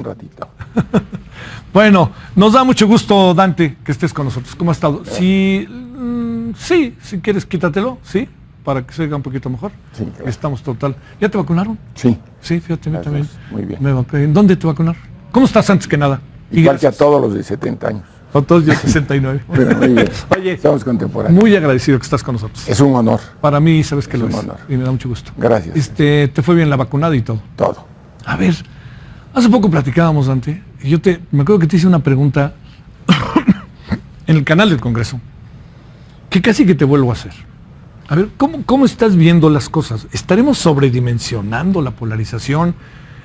un ratito. Bueno, nos da mucho gusto, Dante, que estés con nosotros. ¿Cómo has estado? Sí, si quieres, quítatelo, ¿sí? Para que se oiga un poquito mejor. Sí, claro. Estamos total. ¿Ya te vacunaron? Sí. Sí, fíjate, a mí también. Muy bien. ¿Dónde te vacunaron? ¿Cómo estás antes que nada? Igual que a todos los de 70 años. A todos yo 69. Pero muy bien. Oye, Estamos contemporáneos. muy agradecido que estás con nosotros. Es un honor. Para mí, sabes que lo es. honor. Y me da mucho gusto. Gracias. Te fue bien la vacunada y todo. Todo. A ver, hace poco platicábamos, Dante, y me acuerdo que te hice una pregunta en el canal del Congreso, que casi que te vuelvo a hacer. A ver, ¿cómo estás viendo las cosas? ¿Estaremos sobredimensionando la polarización?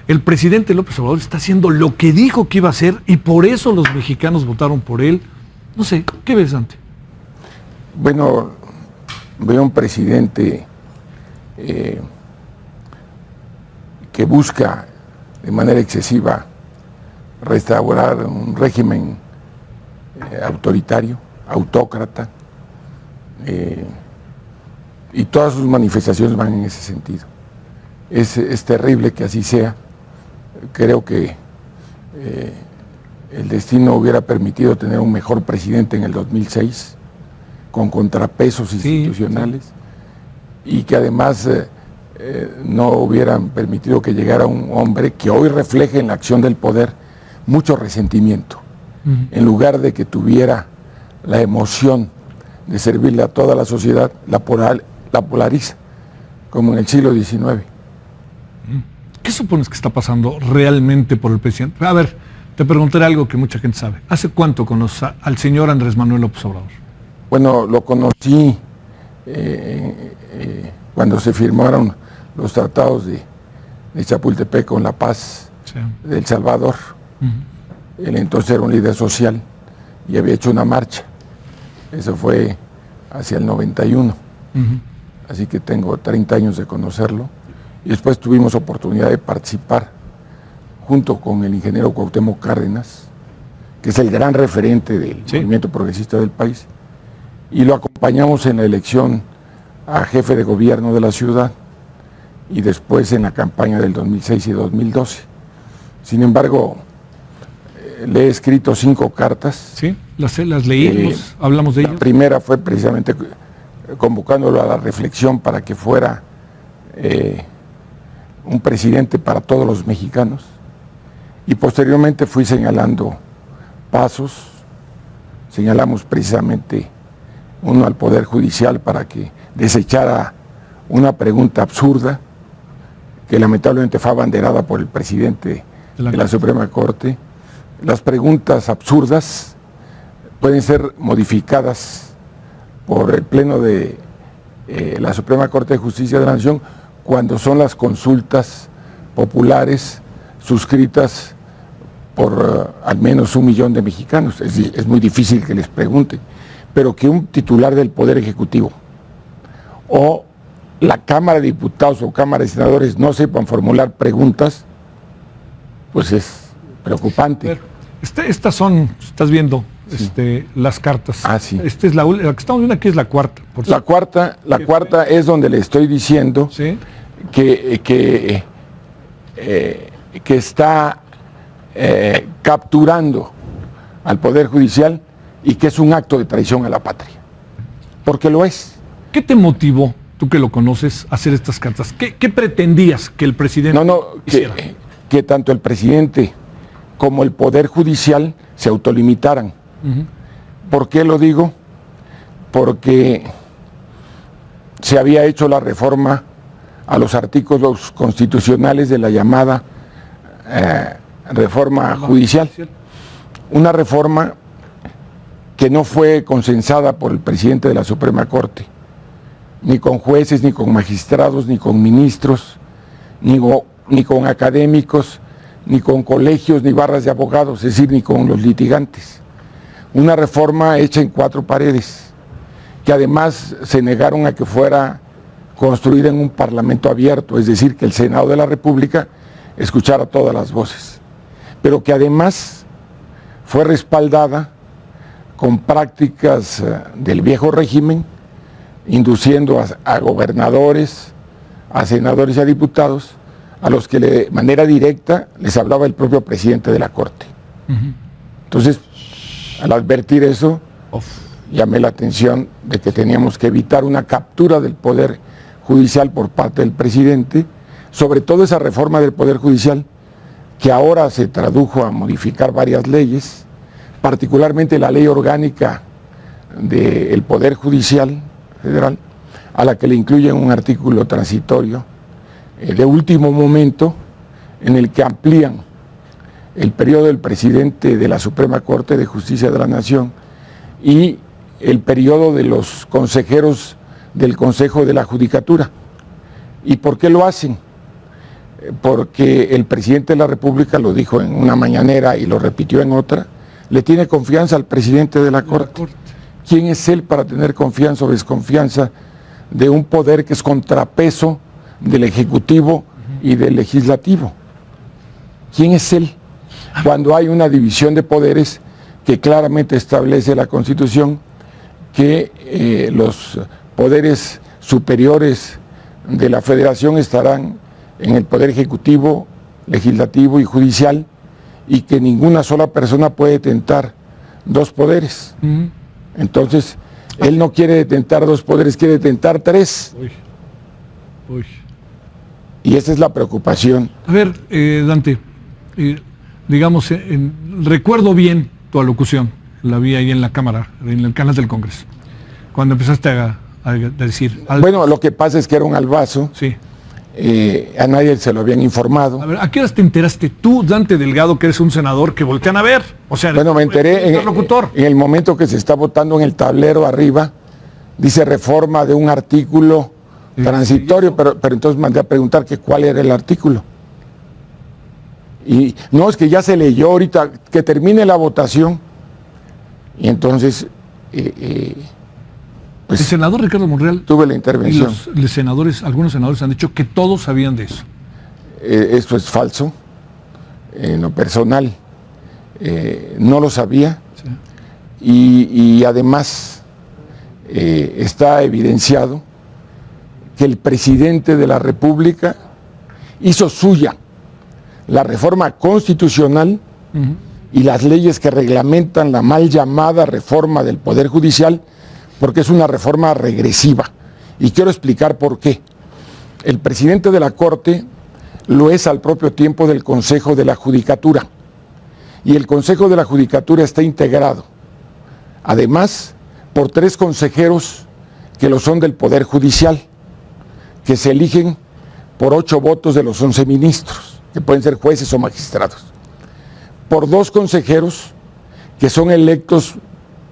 El presidente López Obrador está haciendo lo que dijo que iba a hacer y por eso los mexicanos votaron por él. No sé, ¿qué ves, Dante? Bueno, veo un presidente que busca de manera excesiva restaurar un régimen autoritario, autócrata, y todas sus manifestaciones van en ese sentido. Es terrible que así sea. Creo que el destino hubiera permitido tener un mejor presidente en el 2006, con contrapesos institucionales, y que además no hubieran permitido que llegara un hombre que hoy refleje en la acción del poder mucho resentimiento, en lugar de que tuviera la emoción de servirle a toda la sociedad, la polariza, como en el siglo XIX. ¿Qué supones que está pasando realmente por el presidente? A ver, te preguntaré algo que mucha gente sabe. ¿Hace cuánto conoces al señor Andrés Manuel López Obrador? Bueno, lo conocí cuando se firmaron los tratados de Chapultepec con La Paz, sí, de El Salvador. Él entonces era un líder social y había hecho una marcha. Eso fue hacia el 91. Así que tengo 30 años de conocerlo. Y después tuvimos oportunidad de participar junto con el ingeniero Cuauhtémoc Cárdenas, que es el gran referente del movimiento progresista del país, y lo acompañamos en la elección a jefe de gobierno de la ciudad y después en la campaña del 2006 y 2012. Sin embargo, le he escrito 5 cartas. Sí, las leímos, hablamos de ellas. La primera fue precisamente convocándolo a la reflexión para que fuera un presidente para todos los mexicanos, y posteriormente fui señalando pasos. Señalamos precisamente uno al Poder Judicial para que desechara una pregunta absurda que lamentablemente fue abanderada por el presidente de la Suprema Corte. Las preguntas absurdas pueden ser modificadas por el Pleno de la Suprema Corte de Justicia de la Nación cuando son las consultas populares suscritas por al menos 1 millón de mexicanos. Es muy difícil que les pregunten, pero que un titular del Poder Ejecutivo o la Cámara de Diputados o Cámara de Senadores no sepan formular preguntas, pues es preocupante. Estas son, estás viendo, las cartas. Sí. Esta es la que estamos viendo aquí, es la cuarta. La cuarta es donde le estoy diciendo, ¿sí?, que está capturando al Poder Judicial y que es un acto de traición a la patria. Porque lo es. ¿Qué te motivó, tú que lo conoces, a hacer estas cartas? ¿Qué pretendías que el presidente hiciera? Que tanto el presidente como el Poder Judicial se autolimitaran. ¿Por qué lo digo? Porque se había hecho la reforma a los artículos constitucionales de la llamada reforma judicial. Una reforma que no fue consensada por el presidente de la Suprema Corte, ni con jueces, ni con magistrados, ni con ministros, ni con académicos, ni con colegios, ni barras de abogados, es decir, ni con los litigantes. Una reforma hecha en 4 paredes, que además se negaron a que fuera construida en un parlamento abierto, es decir, que el Senado de la República escuchara todas las voces, pero que además fue respaldada con prácticas del viejo régimen, induciendo a gobernadores, a senadores y a diputados a los que de manera directa les hablaba el propio presidente de la Corte. Entonces, al advertir eso, llamé la atención de que teníamos que evitar una captura del Poder Judicial por parte del presidente, sobre todo esa reforma del Poder Judicial, que ahora se tradujo a modificar varias leyes, particularmente la ley orgánica del Poder Judicial Federal, a la que le incluyen un artículo transitorio de último momento, en el que amplían el periodo del presidente de la Suprema Corte de Justicia de la Nación y el periodo de los consejeros del Consejo de la Judicatura. ¿Y por qué lo hacen? Porque el presidente de la República lo dijo en una mañanera y lo repitió en otra, le tiene confianza al presidente de la Corte. ¿Quién es él para tener confianza o desconfianza de un poder que es contrapeso del Ejecutivo y del Legislativo? ¿Quién es él? Cuando hay una división de poderes que claramente establece la Constitución que los poderes superiores de la Federación estarán en el Poder Ejecutivo, Legislativo y Judicial, y que ninguna sola persona puede detentar dos poderes. Entonces, él no quiere detentar dos poderes, quiere detentar tres. Y esa es la preocupación. A ver, Dante, digamos, recuerdo bien tu alocución, la vi ahí en la cámara, en el canal del Congreso, cuando empezaste a decir... Bueno, lo que pasa es que era un albazo. Sí. A nadie se lo habían informado. A ver, ¿a qué horas te enteraste tú, Dante Delgado, que eres un senador que voltean a ver? O sea, bueno, me enteré en el momento que se está votando en el tablero arriba, dice reforma de un artículo transitorio, pero entonces mandé a preguntar que cuál era el artículo. Y no, es que ya se leyó ahorita, que termine la votación. Y entonces... pues, el senador Ricardo Monreal tuve la intervención. Los senadores, algunos senadores han dicho que todos sabían de eso. Esto es falso. En lo personal, no lo sabía. Sí. Y además está evidenciado que el presidente de la República hizo suya la reforma constitucional y las leyes que reglamentan la mal llamada reforma del Poder Judicial, porque es una reforma regresiva. Y quiero explicar por qué. El presidente de la Corte lo es al propio tiempo del Consejo de la Judicatura. Y el Consejo de la Judicatura está integrado, además, por 3 consejeros que lo son del Poder Judicial, que se eligen por 8 votos de los 11 ministros, que pueden ser jueces o magistrados. Por 2 consejeros que son electos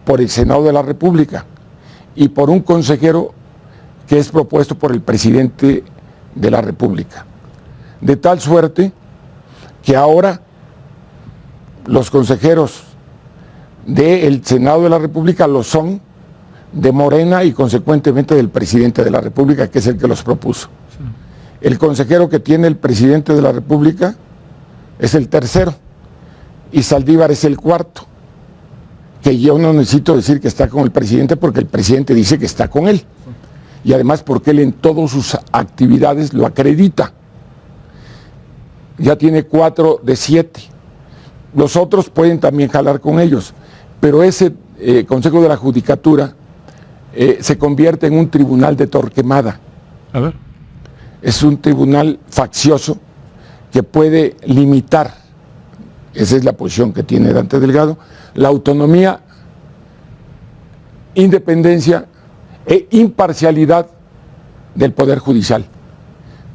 por el Senado de la República, y por un consejero que es propuesto por el presidente de la República. De tal suerte que ahora los consejeros del Senado de la República lo son de Morena y consecuentemente del presidente de la República, que es el que los propuso. Sí. El consejero que tiene el presidente de la República es el tercero y Saldívar es el cuarto, que yo no necesito decir que está con el presidente porque el presidente dice que está con él. Y además porque él en todas sus actividades lo acredita. Ya tiene 4 de 7. Los otros pueden también jalar con ellos. Pero ese Consejo de la Judicatura se convierte en un tribunal de Torquemada. A ver. Es un tribunal faccioso que puede limitar, esa es la posición que tiene Dante Delgado, la autonomía, independencia e imparcialidad del Poder Judicial,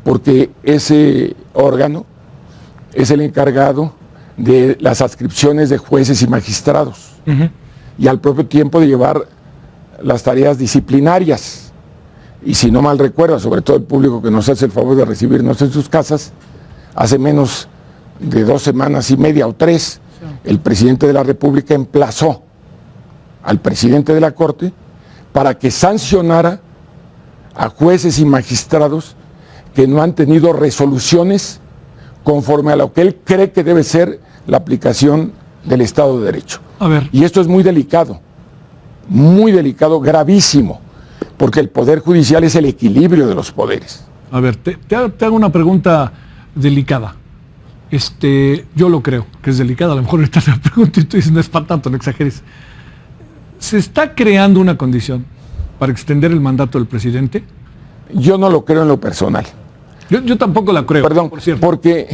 porque ese órgano es el encargado de las adscripciones de jueces y magistrados y al propio tiempo de llevar las tareas disciplinarias. Y si no mal recuerdo, sobre todo el público que nos hace el favor de recibirnos en sus casas, hace menos de 2 semanas y media o 3, el presidente de la República emplazó al presidente de la Corte para que sancionara a jueces y magistrados que no han tenido resoluciones conforme a lo que él cree que debe ser la aplicación del Estado de Derecho. A ver. Y esto es muy delicado, gravísimo, porque el Poder Judicial es el equilibrio de los poderes. A ver, te hago una pregunta delicada. Yo lo creo que es delicada. A lo mejor ahorita te pregunto y tú dices, no es para tanto, no exageres. ¿Se está creando una condición para extender el mandato del presidente? Yo no lo creo en lo personal. Yo tampoco la creo. Perdón, por cierto. porque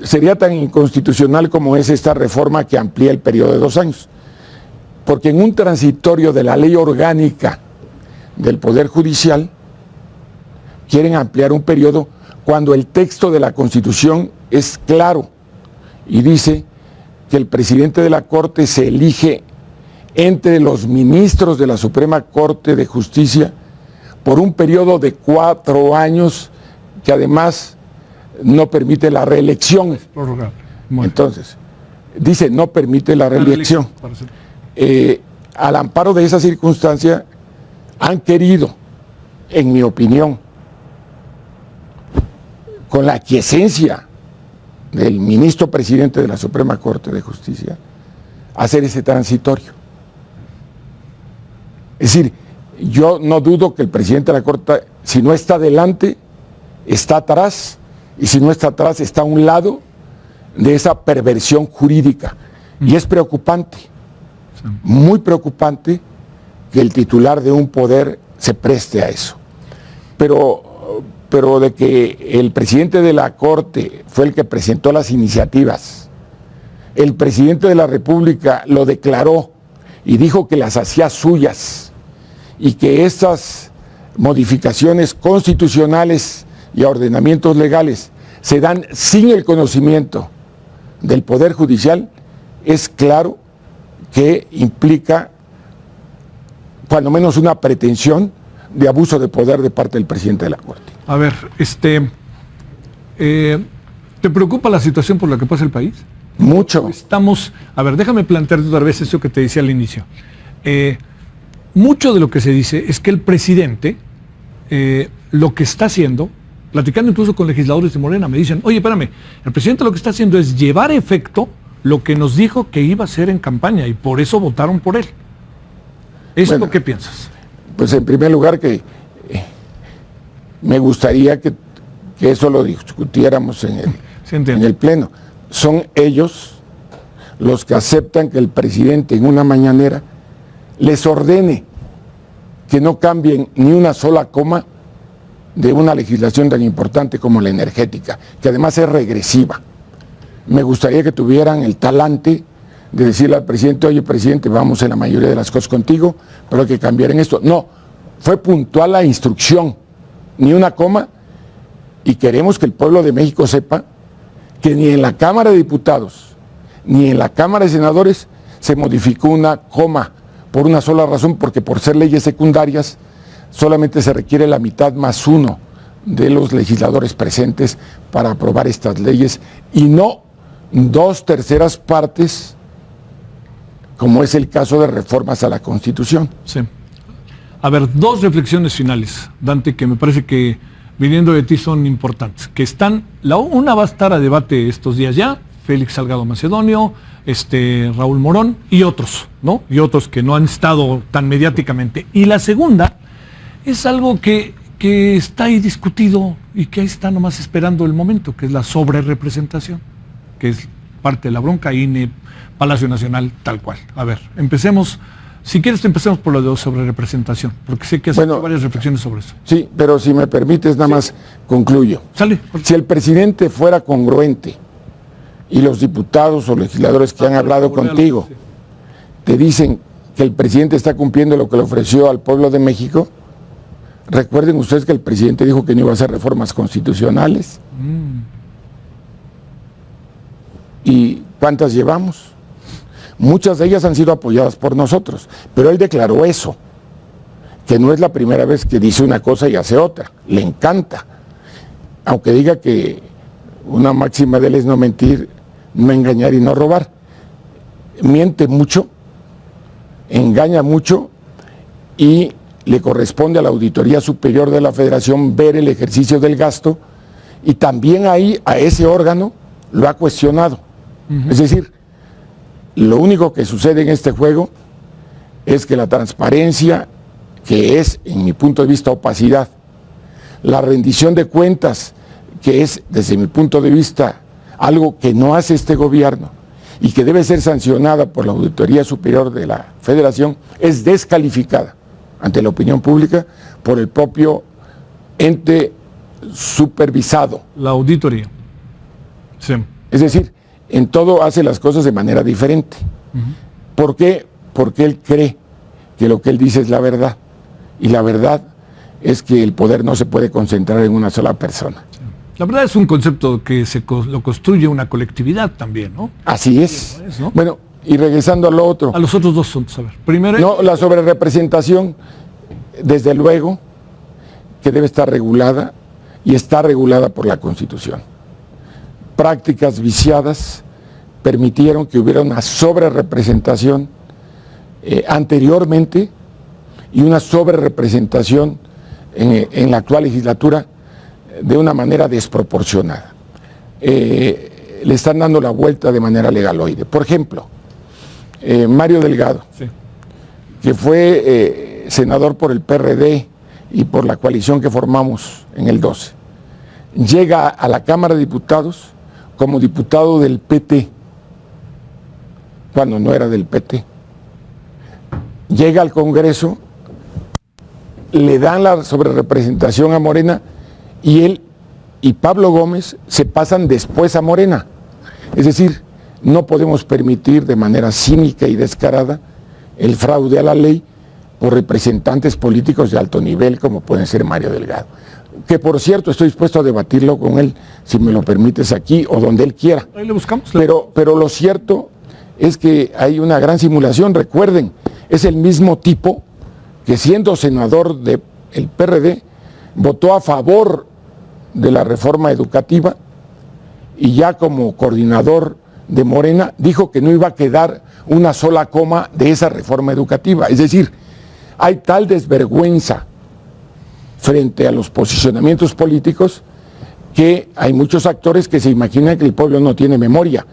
sería tan inconstitucional como es esta reforma que amplía el periodo de 2 años. Porque en un transitorio de la ley orgánica del Poder Judicial quieren ampliar un periodo cuando el texto de la Constitución es claro y dice que el presidente de la Corte se elige entre los ministros de la Suprema Corte de Justicia por un periodo de 4 años que además no permite la reelección. Es prorrogable. Bueno. Entonces, dice no permite la reelección. Al amparo de esa circunstancia han querido, en mi opinión, con la aquiescencia del ministro presidente de la Suprema Corte de Justicia, hacer ese transitorio. Es decir, yo no dudo que el presidente de la Corte, si no está adelante, está atrás, y si no está atrás, está a un lado de esa perversión jurídica. Y es preocupante, muy preocupante, que el titular de un poder se preste a eso. Pero de que el presidente de la Corte fue el que presentó las iniciativas, el presidente de la República lo declaró y dijo que las hacía suyas y que estas modificaciones constitucionales y a ordenamientos legales se dan sin el conocimiento del Poder Judicial, es claro que implica cuando menos una pretensión de abuso de poder de parte del presidente de la Corte. A ver, ¿te preocupa la situación por la que pasa el país? Mucho. A ver, déjame plantearte otra vez eso que te decía al inicio. Mucho de lo que se dice es que el presidente lo que está haciendo, platicando incluso con legisladores de Morena, me dicen, oye, espérame, el presidente lo que está haciendo es llevar a efecto lo que nos dijo que iba a hacer en campaña y por eso votaron por él. ¿Esto Bueno, qué piensas? Pues en primer lugar que me gustaría que eso lo discutiéramos en el Pleno. Son ellos los que aceptan que el presidente en una mañanera les ordene que no cambien ni una sola coma de una legislación tan importante como la energética, que además es regresiva. Me gustaría que tuvieran el talante de decirle al presidente, oye presidente, vamos en la mayoría de las cosas contigo, pero hay que cambiar en esto. No, fue puntual la instrucción, ni una coma, y queremos que el pueblo de México sepa que ni en la Cámara de Diputados, ni en la Cámara de Senadores se modificó una coma por una sola razón, porque por ser leyes secundarias solamente se requiere la mitad más uno de los legisladores presentes para aprobar estas leyes y no 2/3 partes, como es el caso de reformas a la Constitución. Sí. A ver, 2 reflexiones finales, Dante, que me parece que viniendo de ti son importantes. Que una va a estar a debate estos días ya, Félix Salgado Macedonio, Raúl Morón y otros, ¿no? Y otros que no han estado tan mediáticamente. Y la segunda es algo que está ahí discutido y que ahí está nomás esperando el momento, que es la sobrerepresentación, que es parte de la bronca, INE, Palacio Nacional, tal cual. A ver, empecemos, si quieres empecemos por lo de sobrerepresentación, porque sé que has hecho varias reflexiones sobre eso. Sí, pero si me permites, nada más concluyo. Sale. Si el presidente fuera congruente y los diputados o legisladores que han hablado contigo te dicen que el presidente está cumpliendo lo que le ofreció al pueblo de México, recuerden ustedes que el presidente dijo que no iba a hacer reformas constitucionales. ¿Y cuántas llevamos? Muchas de ellas han sido apoyadas por nosotros, pero él declaró eso, que no es la primera vez que dice una cosa y hace otra, le encanta. Aunque diga que una máxima de él es no mentir, no engañar y no robar. Miente mucho, engaña mucho y le corresponde a la Auditoría Superior de la Federación ver el ejercicio del gasto y también ahí a ese órgano lo ha cuestionado. Es decir, lo único que sucede en este juego es que la transparencia, que es, en mi punto de vista, opacidad, la rendición de cuentas, que es, desde mi punto de vista, algo que no hace este gobierno y que debe ser sancionada por la Auditoría Superior de la Federación, es descalificada ante la opinión pública por el propio ente supervisado. La auditoría. Sí. Es decir, en todo hace las cosas de manera diferente. ¿Por qué? Porque él cree que lo que él dice es la verdad. Y la verdad es que el poder no se puede concentrar en una sola persona. Sí. La verdad es un concepto que lo construye una colectividad también, ¿no? Así es. ¿No? Bueno, y regresando a lo otro. A los otros dos asuntos, a ver. Primero... No, la sobrerepresentación, desde luego, que debe estar regulada y está regulada por la Constitución. Prácticas viciadas permitieron que hubiera una sobrerepresentación anteriormente y una sobrerepresentación en la actual legislatura de una manera desproporcionada. Le están dando la vuelta de manera legaloide. Por ejemplo, Mario Delgado, Sí. que fue senador por el PRD y por la coalición que formamos en el 12, llega a la Cámara de Diputados como diputado del PT, cuando no era del PT. Llega al Congreso, le dan la sobrerepresentación a Morena y él y Pablo Gómez se pasan después a Morena. Es decir, no podemos permitir de manera cínica y descarada el fraude a la ley por representantes políticos de alto nivel como pueden ser Mario Delgado. Que por cierto estoy dispuesto a debatirlo con él, si me lo permites aquí o donde él quiera. Ahí le buscamos. Pero lo cierto es que hay una gran simulación. Recuerden, es el mismo tipo que siendo senador del PRD votó a favor de la reforma educativa y ya como coordinador de Morena dijo que no iba a quedar una sola coma de esa reforma educativa. Es decir, hay tal desvergüenza frente a los posicionamientos políticos que hay muchos actores que se imaginan que el pueblo no tiene memoria.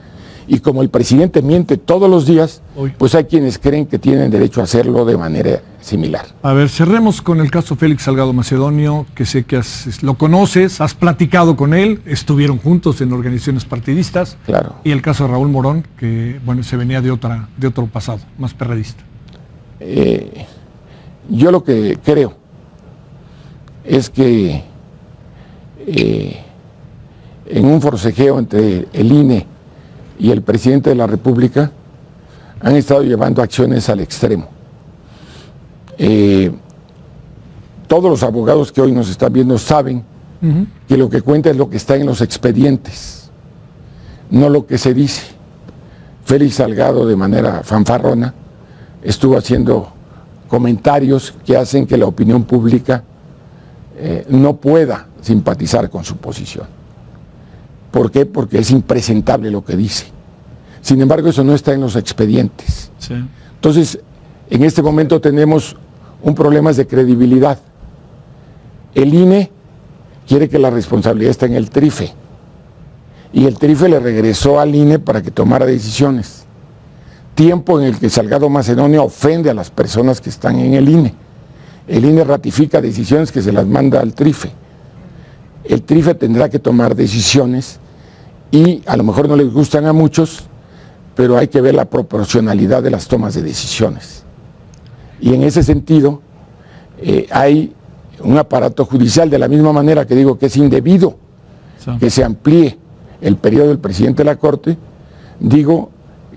Y como el presidente miente todos los días, pues hay quienes creen que tienen derecho a hacerlo de manera similar. A ver, cerremos con el caso Félix Salgado Macedonio, que sé que lo conoces, has platicado con él, estuvieron juntos en organizaciones partidistas. Claro. Y el caso de Raúl Morón, que bueno, se venía de otro pasado, más perredista. Yo lo que creo es que en un forcejeo entre el INE y el presidente de la República han estado llevando acciones al extremo. Todos los abogados que hoy nos están viendo saben que lo que cuenta es lo que está en los expedientes, no lo que se dice. Félix Salgado, de manera fanfarrona, estuvo haciendo comentarios que hacen que la opinión pública no pueda simpatizar con su posición. ¿Por qué? Porque es impresentable lo que dice. Sin embargo, eso no está en los expedientes. Sí. Entonces, en este momento tenemos un problema de credibilidad. El INE quiere que la responsabilidad esté en el TRIFE. Y el TRIFE le regresó al INE para que tomara decisiones. Tiempo en el que Salgado Macedonio ofende a las personas que están en el INE. El INE ratifica decisiones que se las manda al TRIFE. El TRIFE tendrá que tomar decisiones y a lo mejor no les gustan a muchos, pero hay que ver la proporcionalidad de las tomas de decisiones. Y en ese sentido, hay un aparato judicial, de la misma manera que digo que es indebido que se amplíe el periodo del presidente de la Corte, digo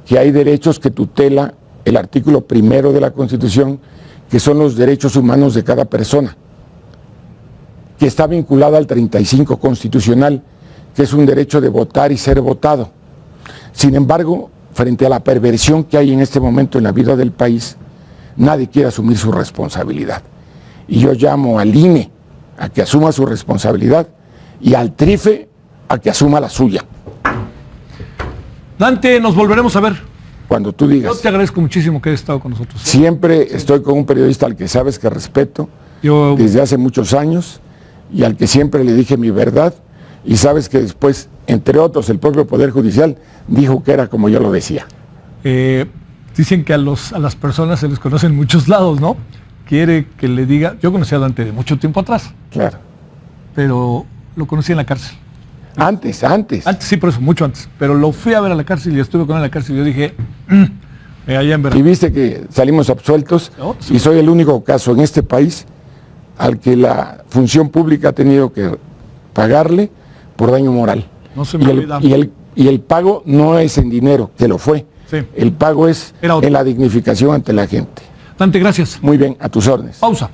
que hay derechos que tutela el artículo 1 de la Constitución, que son los derechos humanos de cada persona, que está vinculada al 35 constitucional, que es un derecho de votar y ser votado. Sin embargo, frente a la perversión que hay en este momento en la vida del país, nadie quiere asumir su responsabilidad. Y yo llamo al INE a que asuma su responsabilidad y al TRIFE a que asuma la suya. Dante, nos volveremos a ver. Cuando tú digas. Yo te agradezco muchísimo que hayas estado con nosotros. Siempre estoy con un periodista al que sabes que respeto desde hace muchos años y al que siempre le dije mi verdad, y sabes que después, entre otros, el propio Poder Judicial dijo que era como yo lo decía. Dicen que a las personas se les conoce en muchos lados, ¿no? Quiere que le diga, yo conocí a Dante de mucho tiempo atrás. Claro. Pero lo conocí en la cárcel. Antes. Antes, sí, por eso, mucho antes. Pero lo fui a ver a la cárcel y estuve con él en la cárcel y yo dije, allá en Y Veracruz. viste que salimos absueltos Oh, sí. y soy el único caso en este país al que la función pública ha tenido que pagarle por daño moral. No se me olvida. Y el pago no es en dinero, que lo fue. Sí. El pago es Era otro. en la dignificación ante la gente. Dante, gracias. Muy bien, a tus órdenes. Pausa.